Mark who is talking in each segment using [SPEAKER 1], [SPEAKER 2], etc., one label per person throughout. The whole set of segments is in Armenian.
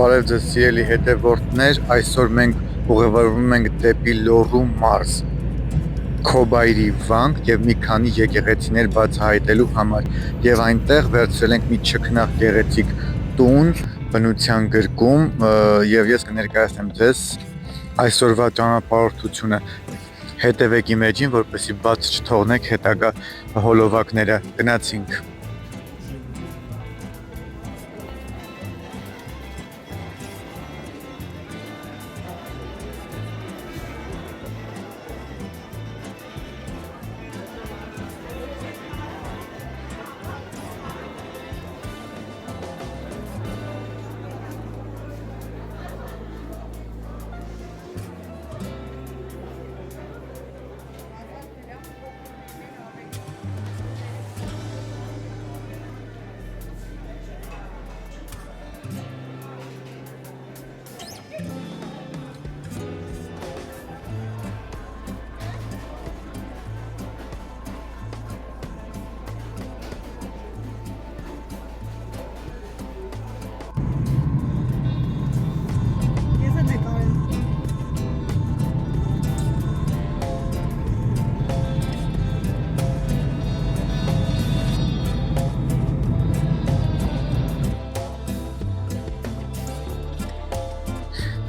[SPEAKER 1] Բարև ձեզ սիրելի հետևորդներ, այսօր մենք ուղևորվում ենք դեպի Լոռու մարզ, Քոբայրի վանք եւ մի քանի եկեղեցիներ բացահայտելու համար եւ այնտեղ վերցրել ենք մի չքնաղ գեղեցիկ տուն բնության գրկում եւ ես կներկայացնեմ ձեզ այսօրվա ճանապարհորդությունը հետևեք իմեջին, որպեսզի բաց չթողնեք հետագա հոլովակները։ Գնացինք։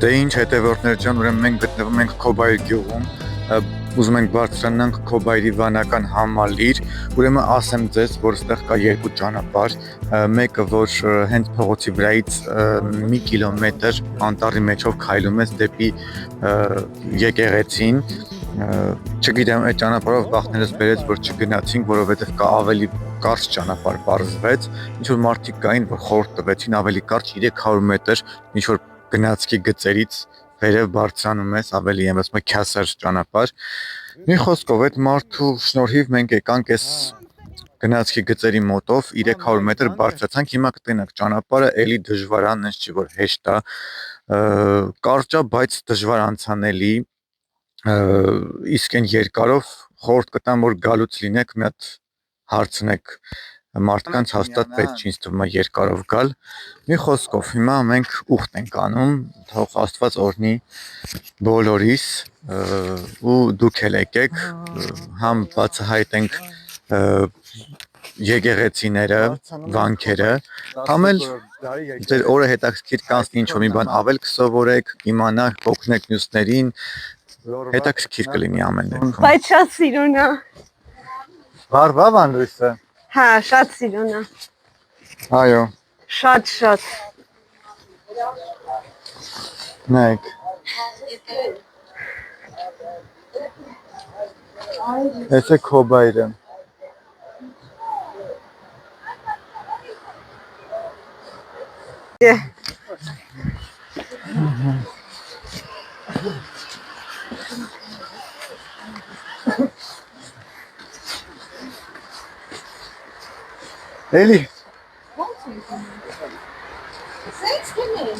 [SPEAKER 1] Դե ինչ հետևորդներ ջան, ուրեմն մենք գտնվում ենք Քոբայր գյուղում, ուզում ենք բարձրանանք Քոբայրի վանական համալիր, ուրեմն ասեմ ձեզ, որ այստեղ կա երկու ճանապարհ, մեկը որ հենց փողոցի վրայից մի կիլոմետր անտառի մեջով քայլում ես դեպի եկեղեցին, չգիտեմ այդ ճանապարհով բախներս բերեց որ չգնացինք, որովհետև կա ավելի կարճ ճանապարհ բարձվեց, ինչ որ մարդիկ կային, որ խորհուրդ տվեցին ավելի կարճ 300 մետր ինչ որ գնացքի գծերից վերև բարձրանում ես ավելի եմ ասում քյասար ճանապարհ։ Մի խոսքով այդ մարդու շնորհիվ մենք եկանք այս գնացքի գծերի մոտով 300 մետր բարձրացանք, հիմա կտենանք ճանապարհը էլի դժվար է, նենց չի որ հեշտ է, կարճ է, բայց դժվար անցանելի, իսկ այն երկարով խորհուրդ կտամ որ գալուց լինեք մի հատ հարցնեք մարդկանց հաստատ պետք չի ինձ թվում է երկարով գալ։ Մի խոսքով հիմա մենք ուխտ ենք անում, թող Աստված օրհնի բոլորիս ու դուք էլ եկեք, համ բացահայտենք եկեղեցիները, վանքերը, համ էլ ձեր օրը հետաքրքիր կանցնի ինչ-որ մի բան ավել կսովորեք, իմանաք, կօգնեք մյուսներին, հետաքրքիր կլինի ամեն դեպքում։
[SPEAKER 2] Բայց շատ սիրուն է։
[SPEAKER 1] Վարվա վանրույսը։
[SPEAKER 2] Հա, շատ սիրուն է։
[SPEAKER 1] Այո։
[SPEAKER 2] Շատ։
[SPEAKER 1] Նայեք։ Այս է Քոբայրը։
[SPEAKER 2] Դե։
[SPEAKER 1] Էլի։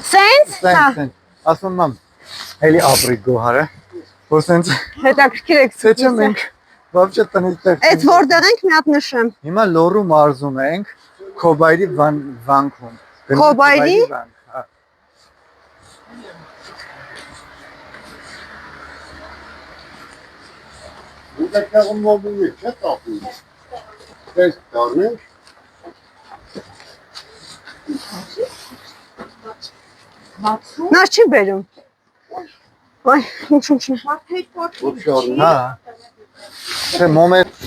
[SPEAKER 2] Սենց։
[SPEAKER 1] Ասում եմ, էլի ապրի գոհարը, որ սենց
[SPEAKER 2] Հետաքրքիր եք
[SPEAKER 1] թե չէ մենք вообще տնից տեղ։
[SPEAKER 2] Այդ որտեղ ենք մի հատ նշեմ։
[SPEAKER 1] Հիմա Լոռու մարզում ենք, Քոբայրի վանքում։
[SPEAKER 2] Քոբայրի
[SPEAKER 1] վանք, հա։
[SPEAKER 3] Ուտակը մոբիլը չէ տապի։ Դες դառնենք։
[SPEAKER 2] նա չի բերում։ Ոայ, ինչ։
[SPEAKER 1] Հա։ Չէ, մոմենտ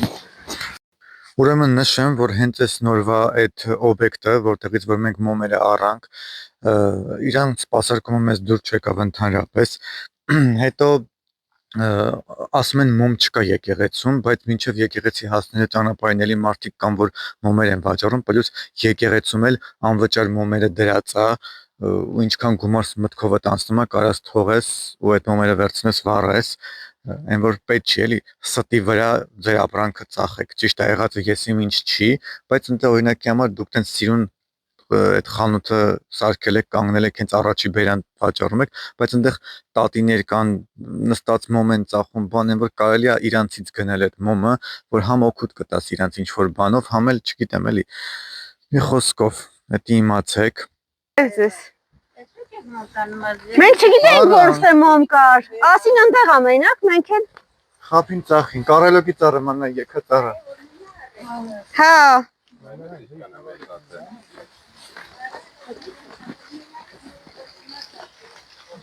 [SPEAKER 1] Ուրեմն նշեմ, որ հենց այս նորվա այդ օբյեկտը, որտեղից որ մենք մոմերը առանք, իրան սպասարկումը մեզ դուր չեկավ ընդհանրապես, հետո ասում են մոմ չկա եկեղեցում, բայց մինչև եկեղեցի հասնելը ճանապարհին էլի մարդիկ կան, որ մոմեր են վաճառում, պլյուս եկեղեցում էլ անվճար մոմերը դրած է, ու ինչքան գումար մտքովդ անցնում է, կարաս թողես ու այդ մոմերը վերցնես վառես, այն որ պետք չի էլի ստի վրա ձեր ապրանքը ծախեք, ճիշտ է եղածը ես իմ ինչ չի, բայց ընդ օրինակի համար դուք տենց սիրուն այդ խանութը սարքել եք, կանգնել եք հենց առաջի բերան վաճառում եք, բայց այնտեղ տատիներ կան, նստած մոմ են ծախում, բան են որ կարելի է իրանցից գնել այդ մոմը, որ համ օգուտ կտաս իրանց ինչ որ բանով, համ էլ չգիտեմ էլի։ Մի խոսքով, դա իմացեք։
[SPEAKER 2] Ձեզ։ Մենք չգիտենք որ ստե մոմ կար։ Ասին ընդեղ ամենակ մենք էլ
[SPEAKER 1] Խափին ծախին, կարելոկի ծառը մանա եկա ծառը։
[SPEAKER 2] հա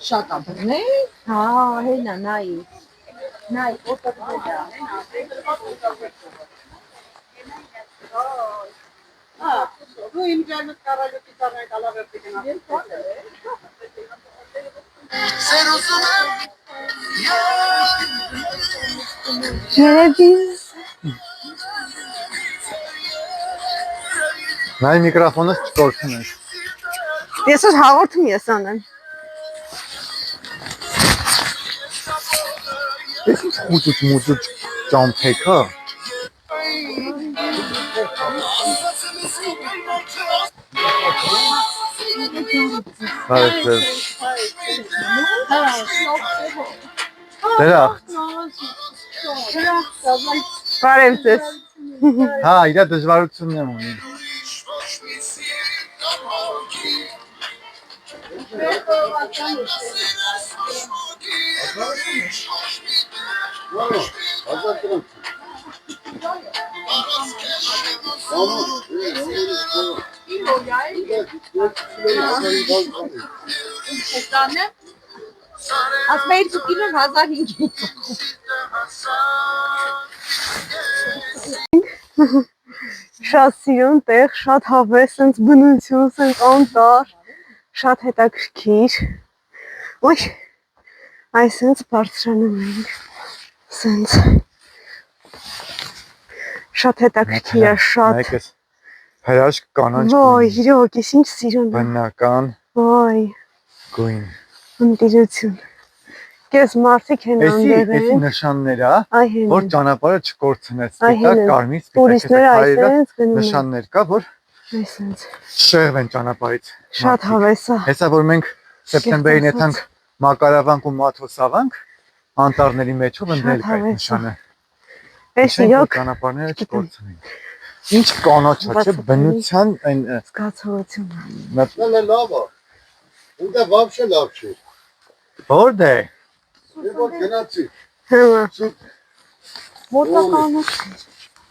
[SPEAKER 4] Շատ աբրնե։ Հա, հենա նայի։ Նայ, օտը դա։
[SPEAKER 3] Դու իմ ջանը կարալուկի ծառայ կալավերտի գնաց։
[SPEAKER 2] երևի
[SPEAKER 1] Նայ միկրոֆոնը չկորցնես։
[SPEAKER 2] ես ուր հաղորդում ես անեմ։
[SPEAKER 1] Մուտուտ ճամփեքա։ Հարցը։ Դրա։
[SPEAKER 2] Բարև ձեզ։
[SPEAKER 1] Հա, իրա դժվարությունն եմ ունի։
[SPEAKER 4] Ասմեիր կիլո 1500։
[SPEAKER 2] Շատ սիրուն տեղ, շատ հավես, սենց բնություն, սենց անտառ, շատ հետաքրքիր։ Ոյ, այս սենց բարձրանում ենք, սենց շատ հետաքրքիր է, շատ։
[SPEAKER 1] Մեկս հրաշք կանանչ
[SPEAKER 2] Ոյ, իրոք, ես ինչ սիրուն է։
[SPEAKER 1] բնական
[SPEAKER 2] Ոյ,
[SPEAKER 1] գույն։
[SPEAKER 2] ընտիրություն։ Կես մարդիկ են
[SPEAKER 1] Էսի
[SPEAKER 2] անդեղ
[SPEAKER 1] նշանները,
[SPEAKER 2] Այ հեն
[SPEAKER 1] որ
[SPEAKER 2] են,
[SPEAKER 1] ճանապարհը չկորցնես,
[SPEAKER 2] Այ
[SPEAKER 1] սպիտակ,
[SPEAKER 2] հեն են,
[SPEAKER 1] կարմիր,
[SPEAKER 2] տուրիստները այս
[SPEAKER 1] սպիտակ,
[SPEAKER 2] սենց գնում են,
[SPEAKER 1] նշաններ կա, որ
[SPEAKER 2] այս սենց,
[SPEAKER 1] շեղվեն ճանապարհից։
[SPEAKER 2] շատ հավես է,
[SPEAKER 1] Հեսա որ մենք սեպտեմբերին
[SPEAKER 2] Կերտասած։
[SPEAKER 1] եթանք Մակարավանք ու Մաթոսավանք, անտառների մեջով ընդել կա այդ
[SPEAKER 2] հավես է։
[SPEAKER 1] նշանը։
[SPEAKER 2] այս
[SPEAKER 1] Նշենք, որ
[SPEAKER 2] իրոք
[SPEAKER 1] ճանապարհները
[SPEAKER 2] չգիտեմ։
[SPEAKER 1] չկորցնեն։ Ինչ կանաչ է, չէ,
[SPEAKER 2] Բացատրելի։
[SPEAKER 1] բնության այն
[SPEAKER 2] զգացողություն է։
[SPEAKER 3] Նելը լավ է։ Ունդը վաբշե լավ չի։
[SPEAKER 1] որտե՞ղ։
[SPEAKER 3] Եվ որ գնացի։
[SPEAKER 2] Հիմա,
[SPEAKER 4] Մոտականը։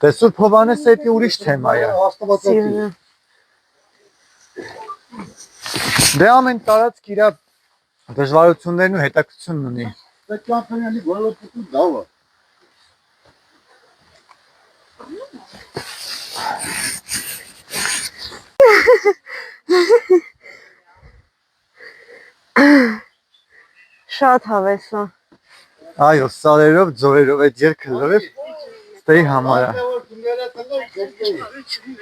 [SPEAKER 1] Դե Սուրբ Հովհաննես էդի ուրիշ թեմա է։
[SPEAKER 3] Աստվածածի։
[SPEAKER 2] սիրուն է,
[SPEAKER 1] Դե ամեն տարածք իր դժվարություններն ու հետաքրքրությունն ունի։
[SPEAKER 3] Դա կամփանիալի բոլորը լավ է։
[SPEAKER 2] շատ հավես է,
[SPEAKER 1] Այո, սարերով, ձորերով այդ երգը լրիվ ստեի համար է։
[SPEAKER 3] Որ դուները տնել գետի։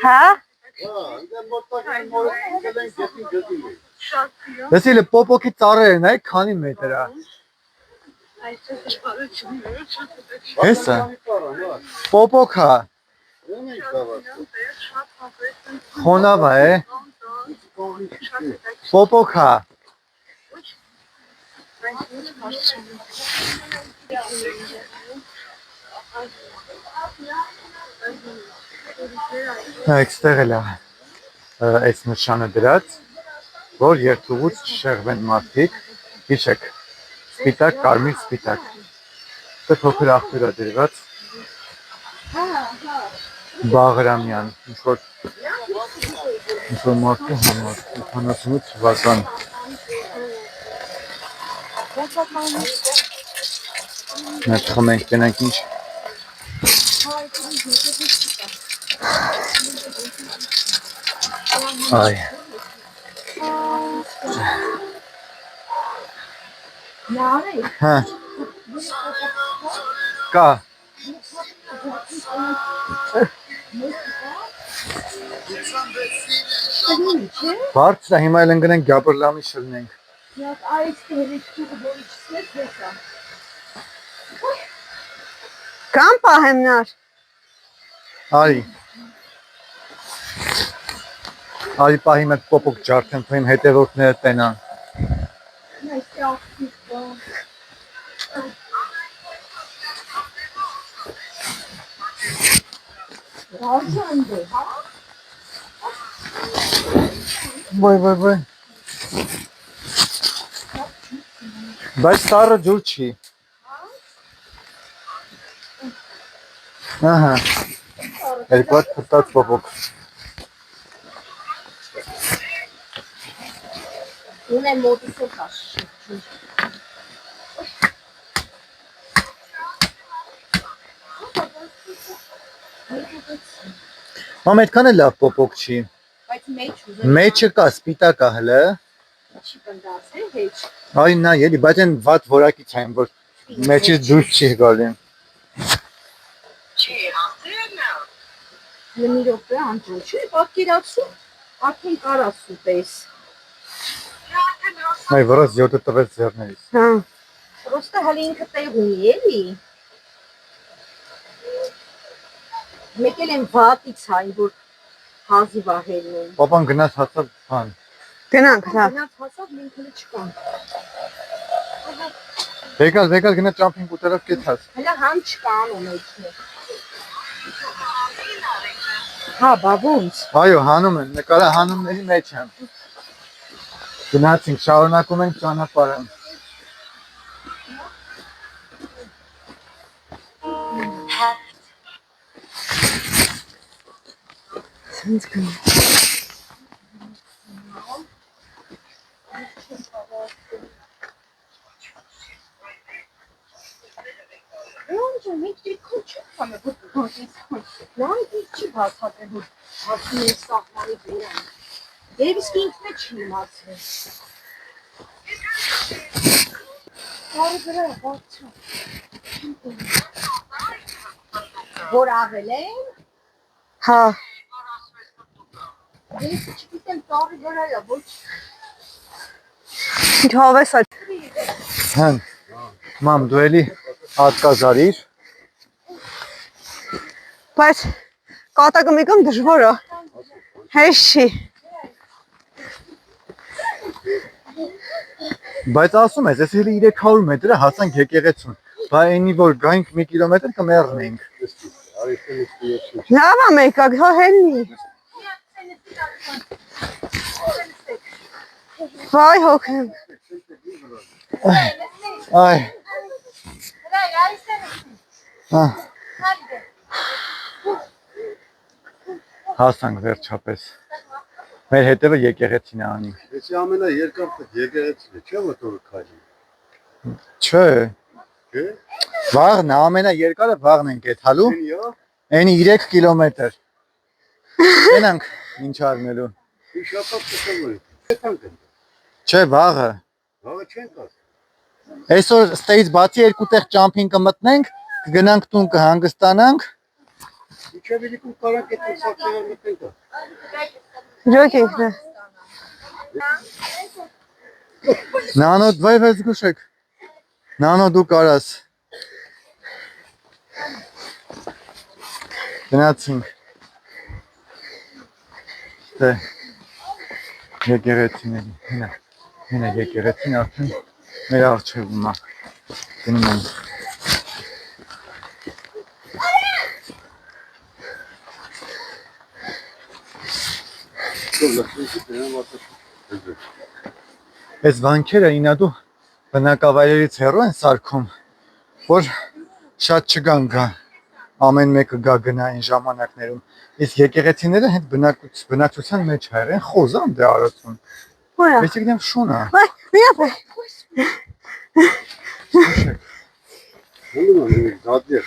[SPEAKER 2] հա,
[SPEAKER 3] Ինձ մոտակին մորը գելեն գետի։
[SPEAKER 1] Դեսիլը պոպոկի ծառերն է, քանի մետր է։ Հեսա, պոպոկա, խոնավա է, պոպոկա։ Այստեղ էլ է այս նշանը դրած, որ երթուղուց չշեղվեն մարդիկ, հիշեք, սպիտակ, կարմիր, սպիտակ։ Դա փոքր աղբյուր է դրված, Բաղրամյան, ինչ-որ մարդու համար, 78 թվական։ Մենք խմենք, գնանք ինչ։ Այ, հա, կա, բարձր է, հիմա էլ ընգնենք Գաբրլամի շրնենք։
[SPEAKER 2] կամ պահեմնար,
[SPEAKER 1] Արի, արի պահի մեկ պոպոկ ջարդեմ, թույմ հետևորդները տենան։ Ոյ, ոյ, ոյ։ Բայց սառը ջուր չի։ Ահա։ Երկու հատ փտած բողոք։
[SPEAKER 4] Ունեմ մոտիցը կաշ։
[SPEAKER 1] Մամ այդքան է լավ պոպոկ չի։
[SPEAKER 4] Բայց մեջ ուզում
[SPEAKER 1] Մեջը կա, սպիտակ է հələ։
[SPEAKER 4] չի կնդաց, հեչ։
[SPEAKER 1] Այ նա էլի, բայց այն վատ որակից այն, որ մեջից դուրս չի գալի։
[SPEAKER 4] Մի րոպե անջան, չի պատկերացու, արդեն կարաս ուտես։
[SPEAKER 1] Այ որոց յոթը տվեց ձեռներից։
[SPEAKER 2] Հա։
[SPEAKER 4] Պրոստը հələ ինքը տեղ ունի, էլի։ Մեկ էլ են վատից այն, որ հազիվ ահելն են։
[SPEAKER 1] Պապան գնաց հացավ բան։
[SPEAKER 2] Գնանք, հա։
[SPEAKER 4] Գնաց հասավ, մենք հələ չկանք։
[SPEAKER 1] Եկալ գնա ճամփինգ ուտելով կեցած։
[SPEAKER 4] Հələ համ չկան ու մեջն է։ Հա, բա ոնց։
[SPEAKER 1] Այո, հանում են, նկարը հանումների մեջ են։ Գնացինք, շարունակում ենք ճանապարհը։
[SPEAKER 2] Սենց գնանք։
[SPEAKER 4] Անջան, մենք դիքո չփանը ոտնից։ Լավ չի բացատրել, որ հասնում է սահմանի վերան։ Երևի ինքն է չի իմացել։ Բարի վրա, բացա։ Որ աղել են։
[SPEAKER 2] Հա։
[SPEAKER 4] Ես չգիտեմ տարի վրա է, ոչ։
[SPEAKER 2] Ինչ հավես է։
[SPEAKER 1] Հեն։ Մամ, դու էլի ատկազարիր։
[SPEAKER 2] Բայց կատակը մի կողմ դժվար է։ Հեշ չի։
[SPEAKER 1] Բայց ասում ես, ես էլի 300 մետր հասանք եկեղեցուն։ Բա այնի որ գայինք մի կիլոմետր կմեռնենք։
[SPEAKER 2] Լավ է մեկը, հա հեննի։ Վայ հոգնեմ։
[SPEAKER 1] Այ։ Հասանք վերջապես։ Մեր հետևը եկեղեցին է անի։
[SPEAKER 5] Էսի ամենաերկար եկեղեցին է, չէ՞ որ քայլի։
[SPEAKER 1] Չէ։
[SPEAKER 5] Չէ՞։
[SPEAKER 1] Վաղն է, ամենաերկարը վաղն ենք եթալու։
[SPEAKER 5] Ինյա։
[SPEAKER 1] Այնի 3 կիլոմետր։ Գնանք ինչ արնելու։
[SPEAKER 5] Իշապատ կսալու։ Եթանք են։
[SPEAKER 1] Չէ, վաղը։
[SPEAKER 5] Հաղը չենք ասում։
[SPEAKER 1] Այսօր ստեից բացի երկու տեղ ճամփինգ կմտնենք, կգնանք տուն կհանգստանանք։
[SPEAKER 5] Իչև իրիկում կարանք այդ սակցեներ մտնենք։
[SPEAKER 2] Ժոք ինքն է։
[SPEAKER 1] Նանո, վայ զգուշեք։ Նանո դու կարաս։ Գնացինք։ Դե եկեղեցիների, հենա եկեղեցին արդեն մեր առջևում է։ Գնում ենք։ Այս վանքերը ինադու բնակավայրերից հեռու են սարքում, որ շատ չգան գա, ամեն մեկը գա գնա այն ժամանակներում, իսկ եկեղեցիները հենց բնակչության մեջ են խոզան դե արածուն,
[SPEAKER 2] Որա։
[SPEAKER 1] ես գիտեմ շուն է,
[SPEAKER 2] Վայ, մի ապե։
[SPEAKER 1] շուշեք,
[SPEAKER 5] Ոնց է դադի է։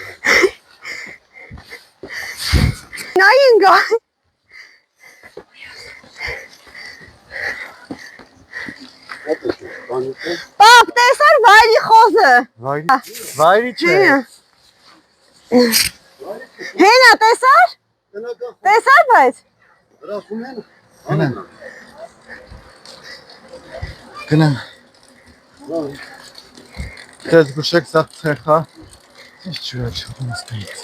[SPEAKER 2] Նային գա։ Պապ, տեսար վայրի խոզը։
[SPEAKER 1] վայրի չէ,
[SPEAKER 2] Հենա, տեսար։ Տեսար բայց։
[SPEAKER 5] Հրախում են։
[SPEAKER 1] գնան, դե զգուշեք սաղ ծեխա, ինչ ջուրա չողում ստայից,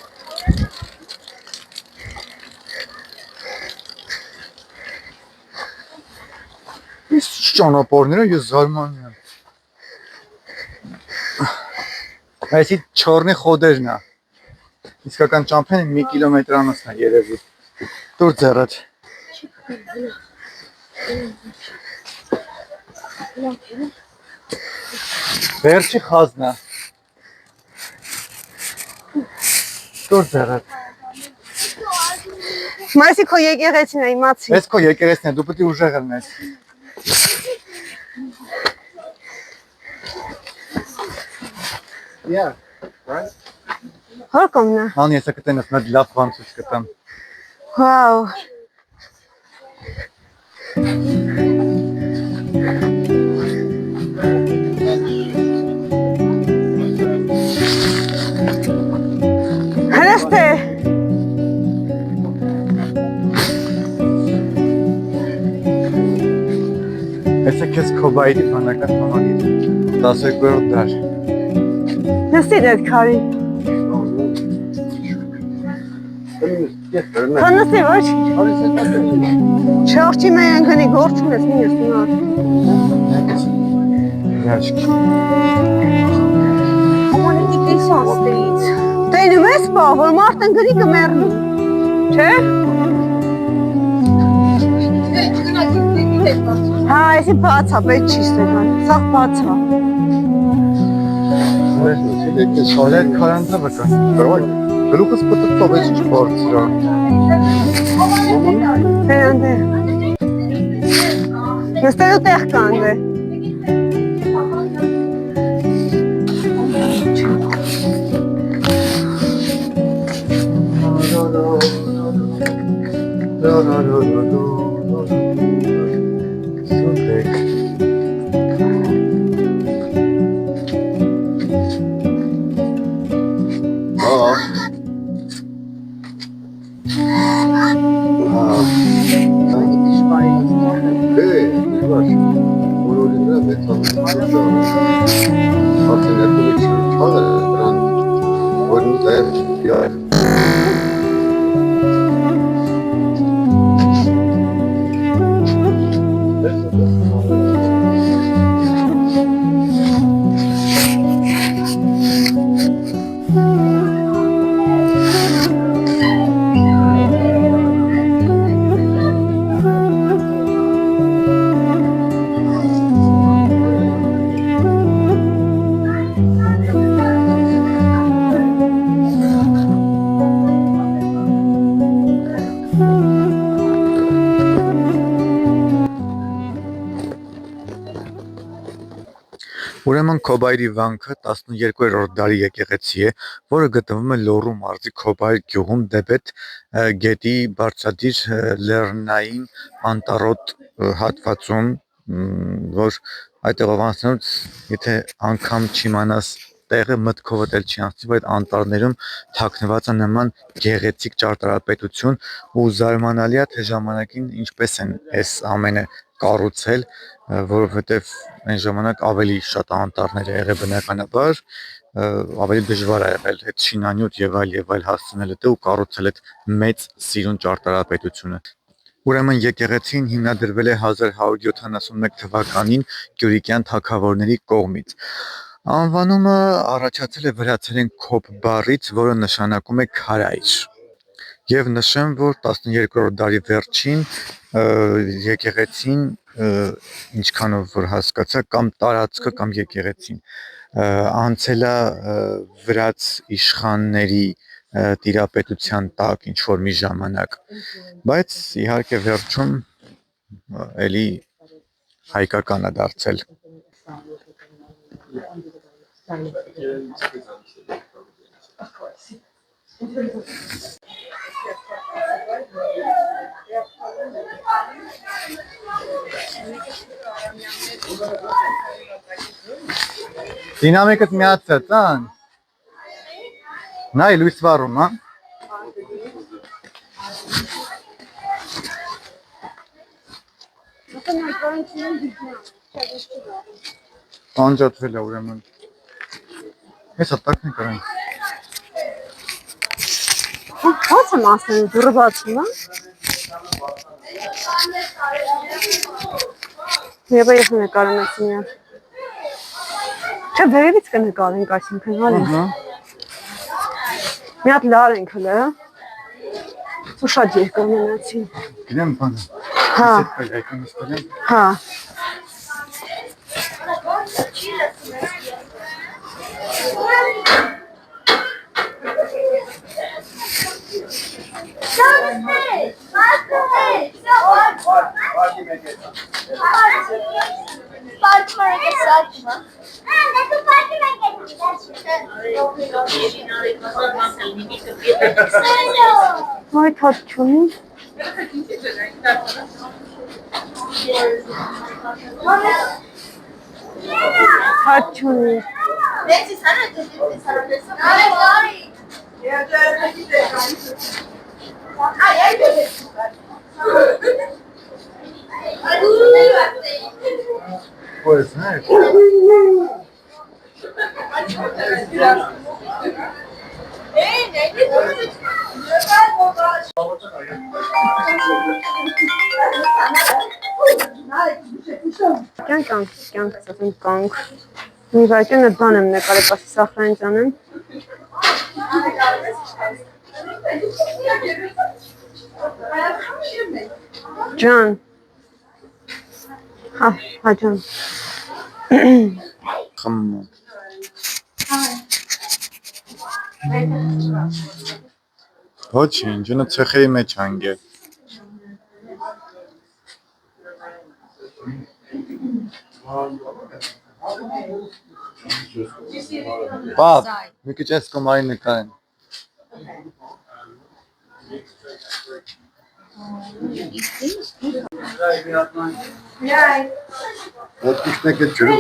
[SPEAKER 1] Ես ճանապարհները ես զարմանում եմ։ Այսի չորնի խոդերն է։ Իսկական ճամփեն 1 կիլոմետրանոց է երևի։ Դուր ձեռդ։ Վերջի խազնա։ Դուր դեռ։
[SPEAKER 2] Մայիսի քո եկեղեցին է իմացի։
[SPEAKER 1] Ես քո եկեղեցին է, դու պետք է ուժեղ ելնես։
[SPEAKER 5] Yeah, right?
[SPEAKER 2] Հոր կոմնա։
[SPEAKER 1] Ան ես կտենես մեծ լավ բան ցույց կտամ։
[SPEAKER 2] Վաու։ Հրեստե։
[SPEAKER 1] Ես քեզ քոբայդի բանակած համալիր 12-րդ դար։
[SPEAKER 2] Նստիր այդ քարին։ Քանստի ոչ։ Չորչի մեն քանի գործում ես մինս նոր։
[SPEAKER 1] Яшки։
[SPEAKER 4] Ամենի տեսաստից։
[SPEAKER 2] Տենում ես բա, որ մարդն գրի կմեռնի։ Չէ։ Հա, էսի բաց է, պետք չի ստեգան։ Սաղ բաց է։
[SPEAKER 1] Շալեր քարանձա վկա։ Գլուխս պտտով ես ինչ բարձրա։
[SPEAKER 2] Հենանդե։ Նստելու տեղ կանդ է։
[SPEAKER 1] Ուրեմն Քոբայրի վանքը 12-րդ դարի եկեղեցի է, որը գտնվում է Լոռու մարզի Քոբայր գյուղում դեպետ գետի բարձրադիր լեռնային անտառոտ հատվածում, որ այդտեղով անցնելուց եթե անգամ չիմանաս տեղը մտքովդ էլ չի անցնի, որ այդ անտառներում թաքնված է նման գեղեցիկ ճարտարապետություն ու զարմանալի է թե ժամանակին ինչպես են այս ամենը կառուցել, որովհետև այն ժամանակ ավելի շատ անտառներ եղել բնականաբար, ավելի դժվար է եղել այդ շինանյութ եւ այլ հասցնել դու կառուցել այդ մեծ սիրուն ճարտարապետությունը։ Ուրեմն եկեղեցին հիմնադրվել է 1171 թվականին Կյուրիկյան թագավորների կողմից։ Անվանումը առաջացել է վրացերեն քոբ բառից, որը նշանակում է քարայր։ Եվ նշեմ, որ 12-րդ դարի վերջին եկեղեցին ինչքանով որ հասկացա կամ տարածքը կամ եկեղեցին անցել է վրաց իշխանների տիրապետության տակ ինչ որ մի ժամանակ, բայց իհարկե վերջում էլի հայկական է դարձել։ Դինամիկը միացած, ան։ Նայ լույս վառում, հա։ Անջատվել է ուրեմն։ Ես հատակն կարան։
[SPEAKER 2] Ո՞նց եմ ասել, դուրը բացում, հա։ Եվ ես նկարում ես միան։ Չէ, վերևից կնկարենք այսինքն, հալի։ Մի հատ լար ենք հլը, ու շատ երկար մնացին։
[SPEAKER 1] Գնեմ բանը։
[SPEAKER 2] Հա։
[SPEAKER 1] Այդքան ստելեմ։
[SPEAKER 2] Հա։ Վայ թաց չունի։ Թաց չունի։
[SPEAKER 1] Pues ne?
[SPEAKER 2] Կյանք ասեմ կանք։ Մի վայրկյան այդ բան եմ նկարել, պասի սախրանից անեմ։ Ջան։ Հա ջան։
[SPEAKER 1] Խմում։ Ոչինչ, ինը ցեխերի մեջ հանգե։ Պապ, մի քիչ էս կոմարի նկարեն։ Вот пикник et ջրում։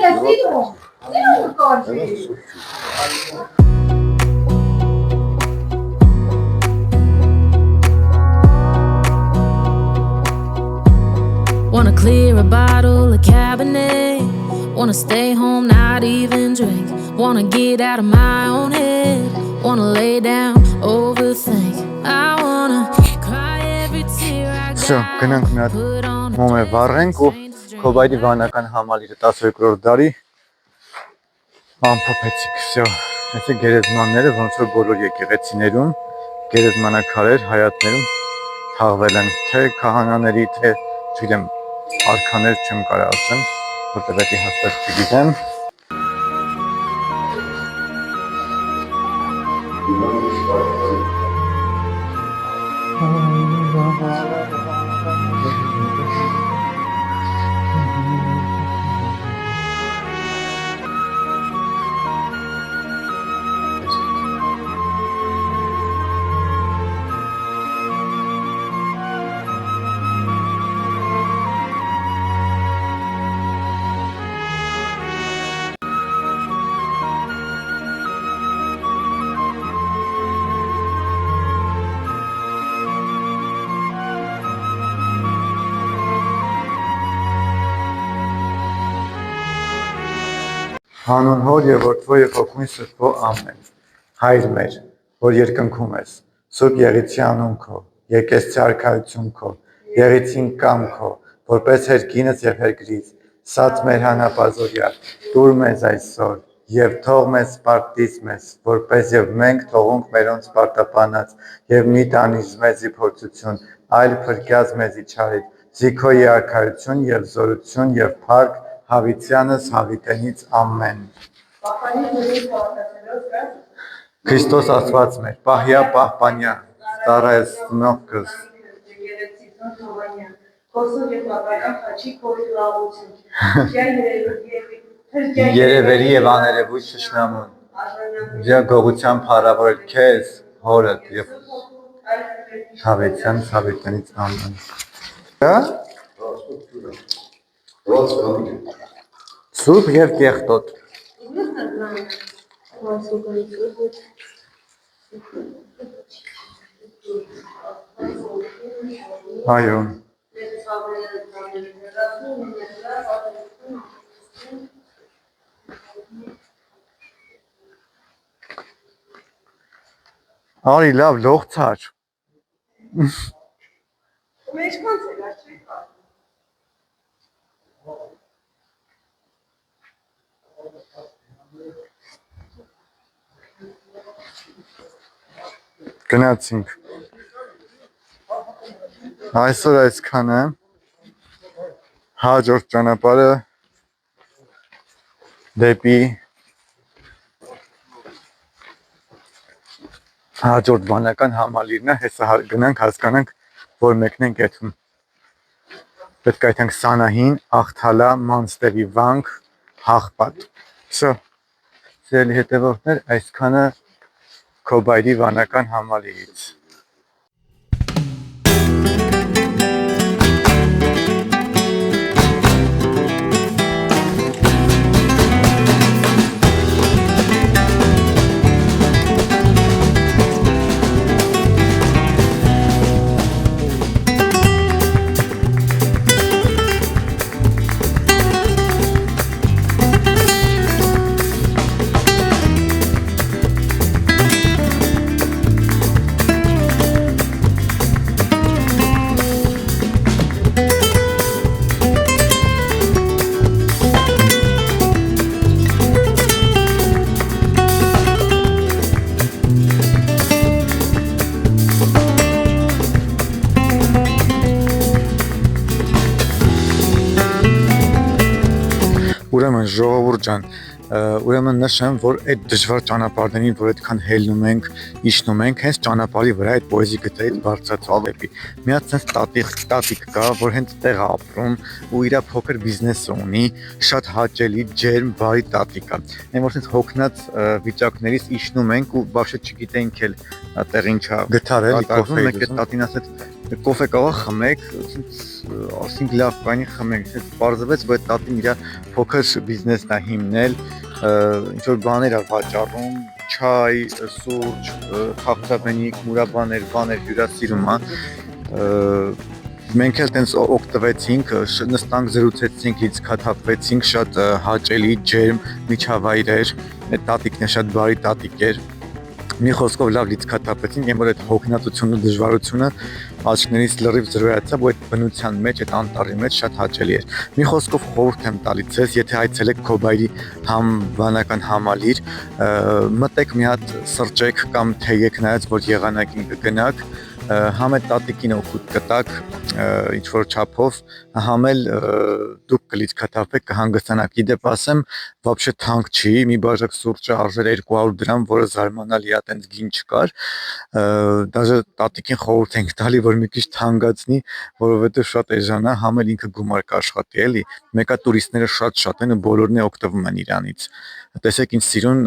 [SPEAKER 6] Wanna clear a bottle of Cabernet. Wanna stay home, not even drink. Wanna get out of my own head. Wanna lay down, overthink. I wanna cry every tear I
[SPEAKER 1] Всё, գնանք մի հատ մոմե վառենք ու Քոբայդի վանական համալիրը 12-րդ դարի ամփոփեցիք, всё։ Այսինքն գերեզմանները ոնց որ բոլոր եկեղեցիներում գերեզմանակարեր հայատներում թաղվել են թե քահանաների, թե չգիտեմ, արքաներ չեմ կարող ասեմ, որտեղ դա հաստատ չգիտեմ։ Հանուն հոր եւ որդվո եւ հոգուն սրբո ամեն։ Հայր մեր, որ երկնքում ես, Սուրբ Եղիցի անուն քո, եկեղեցի արքայություն քո, Եղիցին կամ քո, որպես հերկինս եւ հերգրից, սած մեր հանապազորյա, տուր մեզ այսօր եւ թող մեզ սպարտիս մեզ, որպես եւ մենք թողունք մերոնց սպարտապանած եւ մի տանից մեզի փորձություն, այլ փրկյաց մեզի չարից, զիքոյի արքայություն եւ զորություն եւ փառք Հավիտյանս հավիտենից ամեն։ Քրիստոս Աստված մեր, պահյա պահպանյա, ծառայես նոքս։ Երևերի եւ աներևույթ շշնամուն։ Ձեր գողության փառավոր քեզ, հորդ եւ Հավիտյանս հավիտենից ամեն։ Հա? Սուրբ եւ կեղտոտ։ Այո։ Արի լավ լող ցար։ Գնացինք։ Այսօր այսքան է։ Հաջորդ ճանապարհը դեպի հաջորդ վանական համալիրն է, հեսա գնանք հասկանանք, որ մեկն ենք այդում։ Պետք է այդենք Սանահին, Աղթալա, Մանստերի վանք, Հաղպատ։ Всё։ Սիրելի հետևորդներ, այսքանը Քոբայրի վանական համալիրից։ Ուրեմն ժողովուրդ ջան, ուրեմն նշեմ, որ այդ դժվար ճանապարհներին, որ այդքան հելնում ենք, իջնում ենք, հենց ճանապարհի վրա այդ պոեզի գտայից բարձրացավ դեպի։ Մի հատ sense տատիկ կա, որ հենց տեղ ապրում ու իր փոքր բիզնեսը ունի, շատ հաճելի, ջերմ, բարի տատիկ է։ Այն որ sense հոգնած վիճակներից իջնում ենք ու բավարար չգիտենք էլ տեղ ինչա գտարել, կոֆե, մեկ է տատին ասեց կոֆե կարող խմեք, ասենք լավ բանի խմենք, ասես բարձվեց, որ տատին իր փոքր բիզնեսն է հիմնել, ինչ որ բաներ է վաճառում, չայ, սուրճ, խաղթաբենիկ, մուրաբաներ, բաներ հյուրասիրում է։ Մենք էլ տենց օգտվեցինք, նստանք, զրուցեցինք, լիցքաթափվեցինք, շատ հաճելի, ջերմ միջավայր էր, այդ տատիկն է շատ բարի տատիկ էր։ Մի խոսքով լավ լիցքաթափեցինք, այն որ այդ հոգնածությունը, դժվարությունը աչքներից լրիվ զրոյացավ, ու այդ բնության մեջ, այդ անտառի մեջ շատ հաճելի էր։ Մի խոսքով խորհուրդ եմ տալիս ձեզ, եթե այցելեք Քոբայրի վանական համալիր, մտեք մի հատ սրճեք կամ թեյեք, նայած որ եղանակին կգնաք, համ այդ տատիկին օգուտ կտակ ինչ որ չափով, համ էլ դուք կլիցքաթափեք, կհանգստանաք։ Իդեպ ասեմ, вообще թանկ չի, մի բաժակ սուրճը արժեր 200 դրամ, որը զարմանալի է, տենց գին չկար։ Դաժե տատիկին խորհուրդ ենք տալի, որ մի քիչ թանկացնի, որովհետև շատ էժան է, համ էլ ինքը գումար կաշխատի, էլի։ Մեկա տուրիստները շատ են ու բոլորն է օգտվում են իրանից։ Տեսեք ինչ սիրուն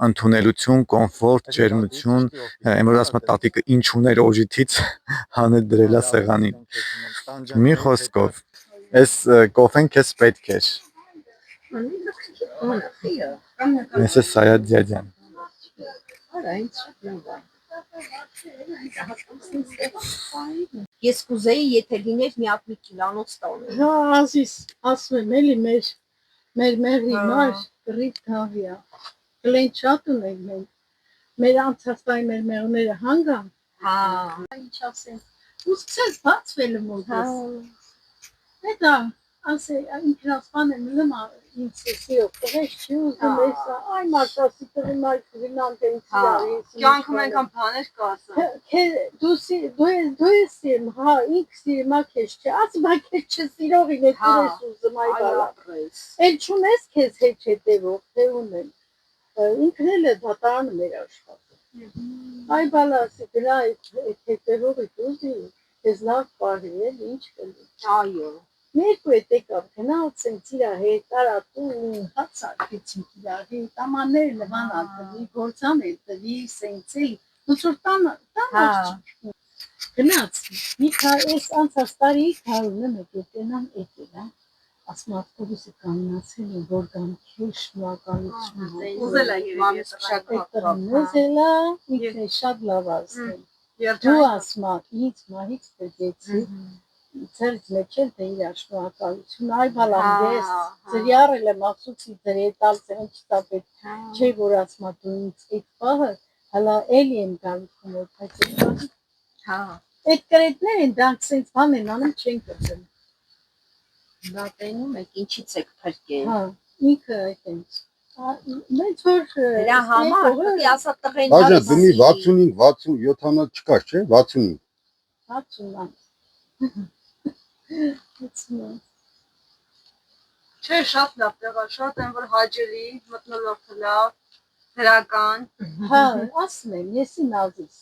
[SPEAKER 1] ընդունելություն, կոմֆորտ, ջերմություն, այն որ ասում է տատիկը ինչ ուներ օժիտից հանել դրելա սեղանին։ Մի խոսքով, այս կոֆեն քեզ պետք էր։ Ես է Սայադ Ձյադյան։
[SPEAKER 4] Ես կուզեի, եթե լիներ մի հատ մի կիլանոց տաներ։
[SPEAKER 3] Հա, ազիս, ասում եմ, էլի մեր հիմար կռիվ թավիա։ Կլեն շատ ունենք մենք։ Մեր անցածային մեր մեղները հանգան։
[SPEAKER 4] Հա։
[SPEAKER 3] Ինչ ասեմ։ Ու սկսեց բացվել մոտս։ Դա ասե ինքնասպան եմ լմա ինձ սիրով տղեշ չի ուզում էսա այ մարտասի տղի մայր վինանտ են ծիրարի
[SPEAKER 2] Կյանքում այնքան բաներ կա
[SPEAKER 3] դու ես սիրում հա ինք սիրում ա քեզ չէ ասի բա քեզ չսիրողին է դու ես ուզում այ բալա էլ չունես քեզ հետ հետևող թե ունեմ ինքն էլ է դատարանում էր աշխատում այ բալա ասի դրա հետևողի դուզի քեզ լավ բարի էլ ինչ կլի
[SPEAKER 4] Այո
[SPEAKER 3] Ներկու է տեկավ, գնացենք իրա հետ, տարատուն, հաց արկեցինք իրա հետ, ամաններ լվան ատվի, գործան է տվի, սենցել, ոնց որ տան գնացի, մի այս անցած տարի քարունը մեկ ետենան էտելա, ասում ավտոբուսը կաննացել է, որ գամ քեզ շնորհակալություն
[SPEAKER 2] Ուզել է երևի
[SPEAKER 3] ուզելա, ինքն է շատ լավ ասել, դու ասում ինձ մահից տգեցի, Ձերից մեջ էլ թե իր շնորհակալություն, այ բալամ ես ձրիարել եմ ասուցի ձերետալ ձեն չտապետ, չէ որ ասմա դու ինձ այդ պահը, հալա էլի եմ գալու խմոտ, բայց այդ կրետներ են դրանք սենց բան են անում չեն կծել։
[SPEAKER 4] Դա տենում եք ինչից եք փրկել։
[SPEAKER 3] Հա, ինքը այդ ենք։ Մեծ որ
[SPEAKER 4] Դրա համար պետք է ասա տղեն
[SPEAKER 5] Այժմ դու մի 65, 60, 70 չկար, չէ՞, 65։
[SPEAKER 3] 60
[SPEAKER 2] Չէ, շատ լավ տեղա, շատ են որ հաճելի, մթնոլորտը լավ, դրական։
[SPEAKER 3] Հա, ասում եմ, եսի նազից,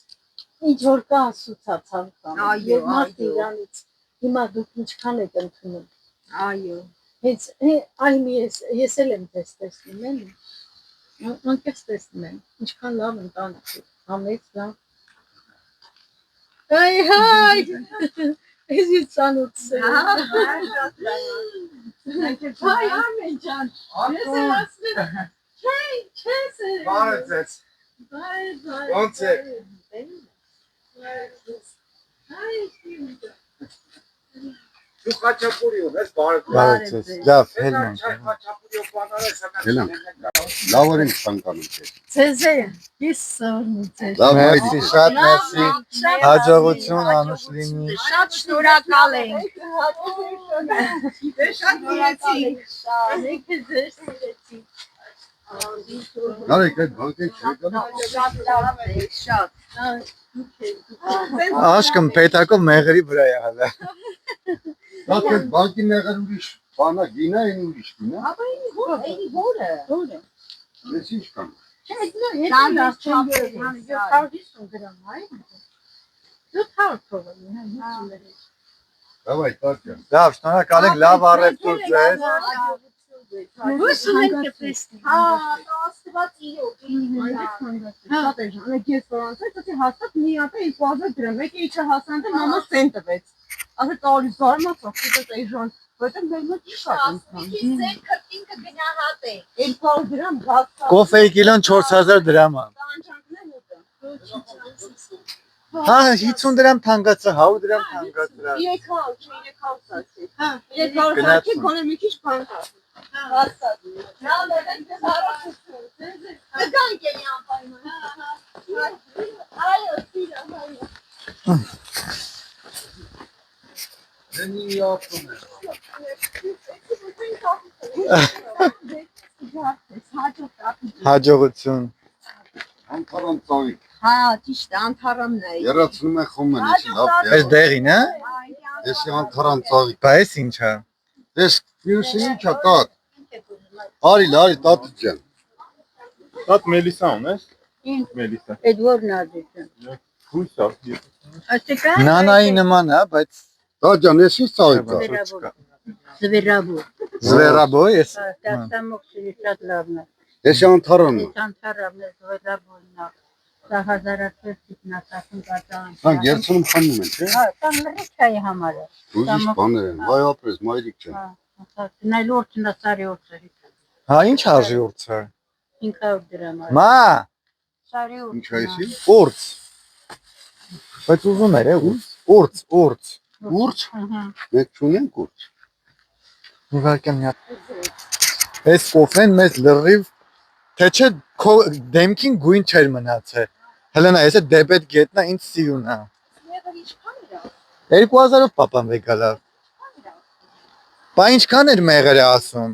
[SPEAKER 3] ինչ որ կա ասուցացան կամ, և մարդ իրանից, հիմա դուք ինչքան եք ընդունում։
[SPEAKER 4] Այո։
[SPEAKER 3] Հենց, այն ես էլ եմ ձեզ տեսնում, էլի։ Անկես տեսնում եմ, ինչքան լավ ընտանիք է, համեց լավ։ Հայ, ես ցանոց եմ։ Հայ, Արմեն ջան, ես եմ ասում, չես է։
[SPEAKER 5] Բարեցես։
[SPEAKER 3] Բայ։
[SPEAKER 5] Ոնց եք։
[SPEAKER 3] Հայ,
[SPEAKER 5] Դու խաչապուրի ունես, բարեցես։
[SPEAKER 1] Բարեցես։ Լավ, հելնանք։
[SPEAKER 5] Խաչապուրիով բանալես,
[SPEAKER 7] Հելանք։ Լավ օրենք ցանկանում ես։
[SPEAKER 3] ցեզ է, ես սորնիցես։
[SPEAKER 7] Լավ
[SPEAKER 1] Մերսի, շատ մերսի։ Հաջողություն անուշ լինի։
[SPEAKER 4] Շատ շնորհակալ ենք։
[SPEAKER 3] Շատ գոհացինք։ Եկեք ձեր սիրեցի։
[SPEAKER 7] Նարեկ այդ բանկեն չի գալու։
[SPEAKER 4] Շատ լավ է, շատ։
[SPEAKER 1] Աշկն պետակով մեղրի վրա է հալա։
[SPEAKER 7] Դաք այդ բանկի մեղր ուրիշ բանա գինա են ուրիշ գինա։
[SPEAKER 4] Ապա ինի որը։
[SPEAKER 7] Ես ինչ կամ։
[SPEAKER 3] Չէ, դու
[SPEAKER 4] Դանդաղ
[SPEAKER 3] ես
[SPEAKER 4] չափ է,
[SPEAKER 3] 750 գրամ, այ։ 700 թողնի, հա, 50
[SPEAKER 7] Դավայ տակյա։
[SPEAKER 1] Լավ, շնորհակալ ենք, լավ առևտուր ձեզ։
[SPEAKER 3] Հուսում ենք կպեսնի։
[SPEAKER 4] Հա, աստված իրոք։
[SPEAKER 2] Շատ է ժանը, ես որանցել, ասի հաստատ մի հատ է 2000 դրամ, եկի իչը հասանտը մամա սեն տվեց։ Ասեց արի զարմացավ, դուք էի ժան, որտեղ մեր մոտ շատ
[SPEAKER 4] Մի քիչ ձեր քրտինքը գնահատ է։
[SPEAKER 2] 200 դրամ բաց։
[SPEAKER 1] Կոֆեի կիլոն 4000 դրամ է։
[SPEAKER 2] Տանջանքն ուտը։
[SPEAKER 1] Հա, 50 դրամ թանկացա, 100 դրամ թանկացա։
[SPEAKER 2] 300, չէ 300 ասի։
[SPEAKER 3] Հա,
[SPEAKER 2] 300 ասի, գոնե մի քիչ բան կա։
[SPEAKER 4] Հաստատ։ Լավ է, դες հարություն։ Կգանք էլի անպայման։ Այո, սիրո, այո։
[SPEAKER 7] Դենի ապրում է։
[SPEAKER 1] Հաջողություն։
[SPEAKER 7] Անթարան ծավիկ։
[SPEAKER 4] Հա, ճիշտ է, անթարամն է։
[SPEAKER 7] Երացնում է խոմեն էսի լավ։
[SPEAKER 1] Այս դեղին, հա։
[SPEAKER 7] Էսի անթարան ծավիկ։
[SPEAKER 1] Բա էս ինչ է։
[SPEAKER 7] Ես մյուսի ինչա տատ։ Արի, տատու ջան։
[SPEAKER 8] Տատ Մելիսա ունես։
[SPEAKER 3] Ինչ։
[SPEAKER 8] Մելիսա։
[SPEAKER 3] Այդ որն ադիչը։
[SPEAKER 8] Հույսա։
[SPEAKER 3] Ասիկա։
[SPEAKER 1] Նանայի նման է, բայց
[SPEAKER 7] Տատ ջան, ես ինչ ծավիկ կա։
[SPEAKER 3] Զվերաբու։
[SPEAKER 1] զվերաբոյ էս։
[SPEAKER 3] Տաստամոքսի շատ լավն է։
[SPEAKER 7] Էսի անթարան է։
[SPEAKER 3] Անթարավն է զվերաբունն է։ Դա հազարացվեցիք նասասուն կատան։
[SPEAKER 7] Հա, գերցնում խմում են, չէ։
[SPEAKER 3] Հա, տան ռիչայի համար է։
[SPEAKER 7] Ուրիշ բաներ են։ Վայ ապրես, մայրիկ ջան։
[SPEAKER 3] Հա, նայլ օրցնա սարի օրցը։
[SPEAKER 1] Հա, ինչ արժի ուրցը։
[SPEAKER 3] 500 դրամ է։
[SPEAKER 1] Մա,
[SPEAKER 3] Սարի օրցը։
[SPEAKER 7] Ինչ է էսի։
[SPEAKER 1] ուրց։ Բայց ուզում էր, ուրց։
[SPEAKER 7] Ուրց։
[SPEAKER 3] Ահա։
[SPEAKER 7] Մենք չունենք ուրց։
[SPEAKER 1] Իվարկը մի հատ։ Այս կոֆեն մեզ լրիվ թե չէ քո դեմքին գույն չեր մնացել։ Հելենա, ես այդ դեպետ գետնա ինձ սիրուն է։
[SPEAKER 4] Եղել ինչքան էր։
[SPEAKER 1] 2000-ով պապան վեկալա։ Բա ինչքան էր մեղրը ասում։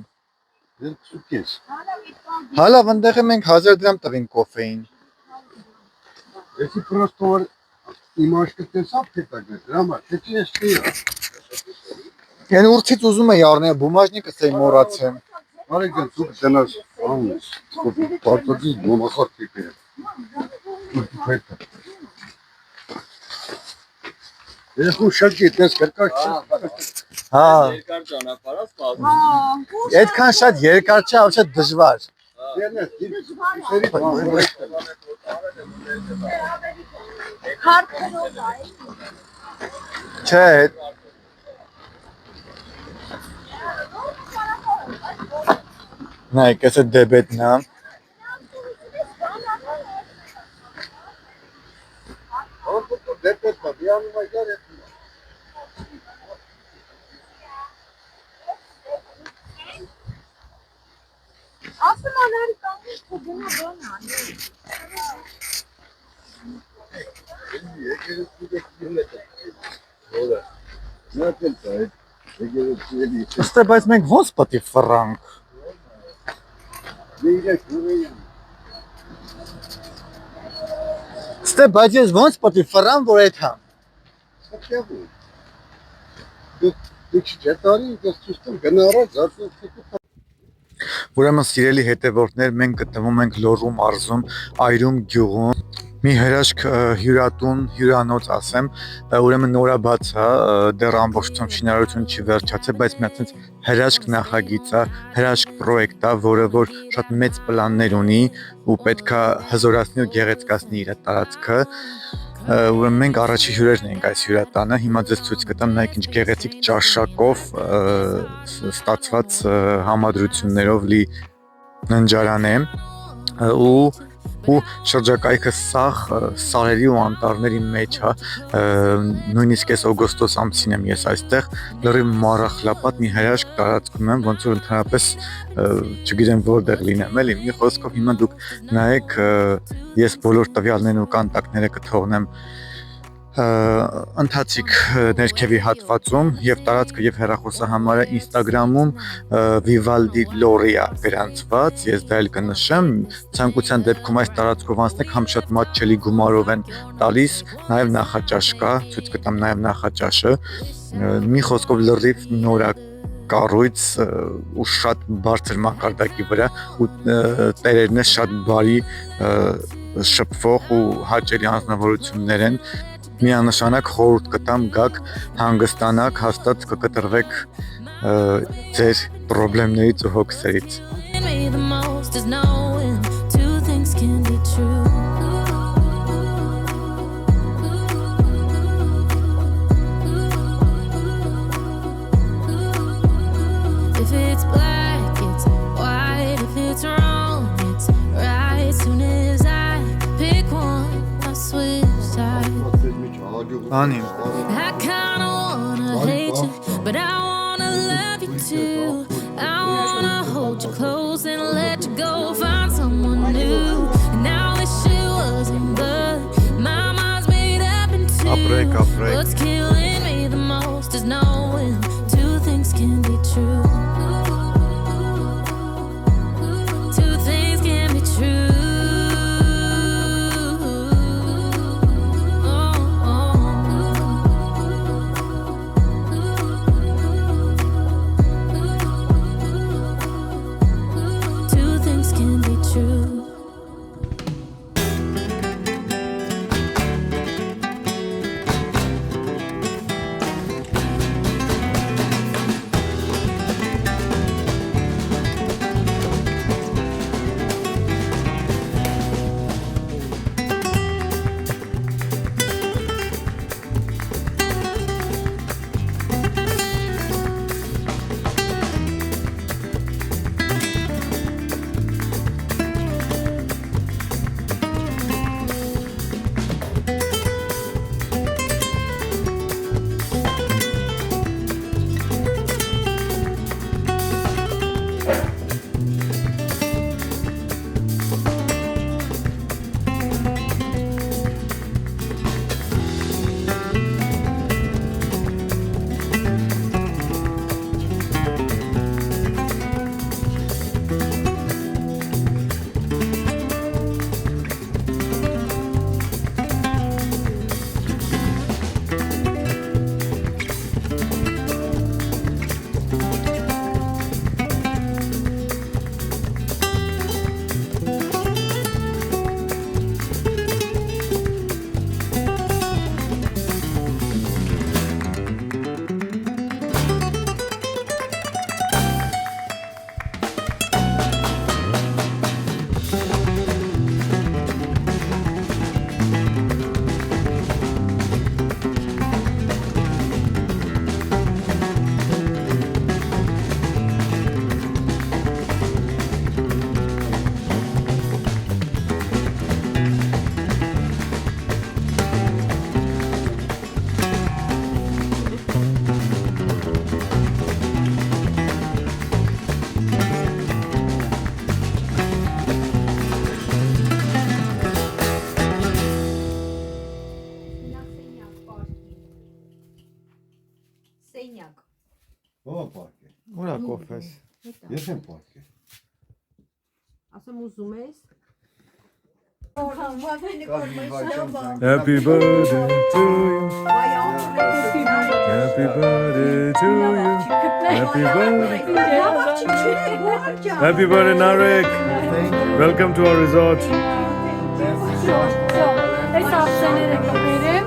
[SPEAKER 7] Դեր ցուկես։
[SPEAKER 1] Հալա վնդեղը մենք 1000 դրամ տվին կոֆեին։
[SPEAKER 7] Էսի պրոստո որ իմաշտը տեսավ հետագա դրամա, թե չի էստի։
[SPEAKER 1] Են ուրցից ուզում էի առնել բումաժնիկս էի մոռացեմ։
[SPEAKER 7] Արեք դու դենաս անես։ Պարտադի մոմախոտ տիպը։ Ես ու շատ գիտես կրկաշ։
[SPEAKER 1] Հա,
[SPEAKER 8] Երկար ճանապարհ ասում։
[SPEAKER 1] այդքան շատ երկար չէ, ավելի դժվար։
[SPEAKER 4] Քարտերով է։
[SPEAKER 1] Չէ, նայեք, էս է դեբետն է։
[SPEAKER 4] Ասում անարի կանգնի թողնա բան անի։
[SPEAKER 1] Ստե բայց մենք ոնց պետք է ֆրանկ։ Ստե բայց ես ոնց պետք է ֆրան որ այդ համ։ Ուրեմն սիրելի հետևորդներ, մենք գտնվում ենք Լոռու մարզում, Այրում գյուղում։ մի հրաշք հյուրատուն, հյուրանոց ասեմ, ուրեմն նորաբաց է, դեռ ամբողջությամբ շինարարությունը չի վերջացել, բայց մի հատ հրաշք նախագիծ է, հրաշք պրոյեկտ է, որը որ շատ մեծ պլաններ ունի ու պետքա հզորացնի ու գեղեցկացնի իր տարածքը։ Ուրեմն մենք առաջի հյուրերն ենք այս հյուրատանը, հիմա ձեզ ցույց կտամ նայեք ինչ գեղեցիկ ճաշակով ստացված համադրություններով լի ննջարան է ու շրջակայքը սաղ սարերի ու անտառների մեջ է, նույնիսկ այս օգոստոս ամսին եմ ես այստեղ, լրիվ մառախլապատ մի հրաշք տարածքում եմ, ոնց որ ընդհանրապես չգիտեմ որտեղ լինեմ, էլի, մի խոսքով հիմա դուք նայեք, ես բոլոր տվյալներն ու կոնտակտները կթողնեմ ընթացիկ ներքևի հատվածում եւ տարածքը եւ հեռախոսահամարը Instagram-ում Vivaldi Loria գրանցված, ես դա էլ կնշեմ, ցանկության դեպքում այս տարածքով անցնեք, համ շատ մատչելի գումարով են տալիս, նաեւ նախաճաշ կա, ցույց կտամ նաեւ նախաճաշը, մի խոսքով լրիվ նորակ կառույց ու շատ բարձր մակարդակի վրա ու տերերն շատ բարի շփվող ու հաճելի անձնավորություններ են, միանշանակ խորհուրդ կտամ գաք հանգստանաք, հաստատ կկտրվեք ձեր խնդիրներից ու հոգսերից։ Annie.
[SPEAKER 6] I kinda wanna hate you, but I wanna love you too. I wanna hold you close and let you go, find someone new. And I wish it wasn't, but my mind's made up in two.
[SPEAKER 1] Après.
[SPEAKER 6] What's killing me the most is knowing two things can be true. Two things can be true.
[SPEAKER 7] Ո՞վ պարկե։
[SPEAKER 1] Ուրա կոֆես։
[SPEAKER 7] Ես եմ պարկե։
[SPEAKER 2] Ասեմ ուզում ես։
[SPEAKER 8] Happy birthday to you. Happy birthday to you. Happy birthday. Happy birthday, Narek. Welcome to our resort.
[SPEAKER 3] Մոմեները կբերեմ։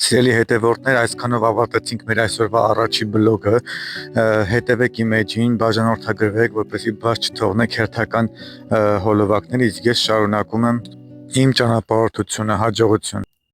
[SPEAKER 1] Սիրելի հետևորդներ, այսքանով ավարտեցինք մեր այսօրվա առաջի բլոգը։ Հետևեք իմ էջին, բաժանորդագրվեք, որպեսզի բաց չթողնեք հերթական հոլովակներ, իսկ ես շարունակում եմ իմ ճանապարհորդությունը, հաջողություն։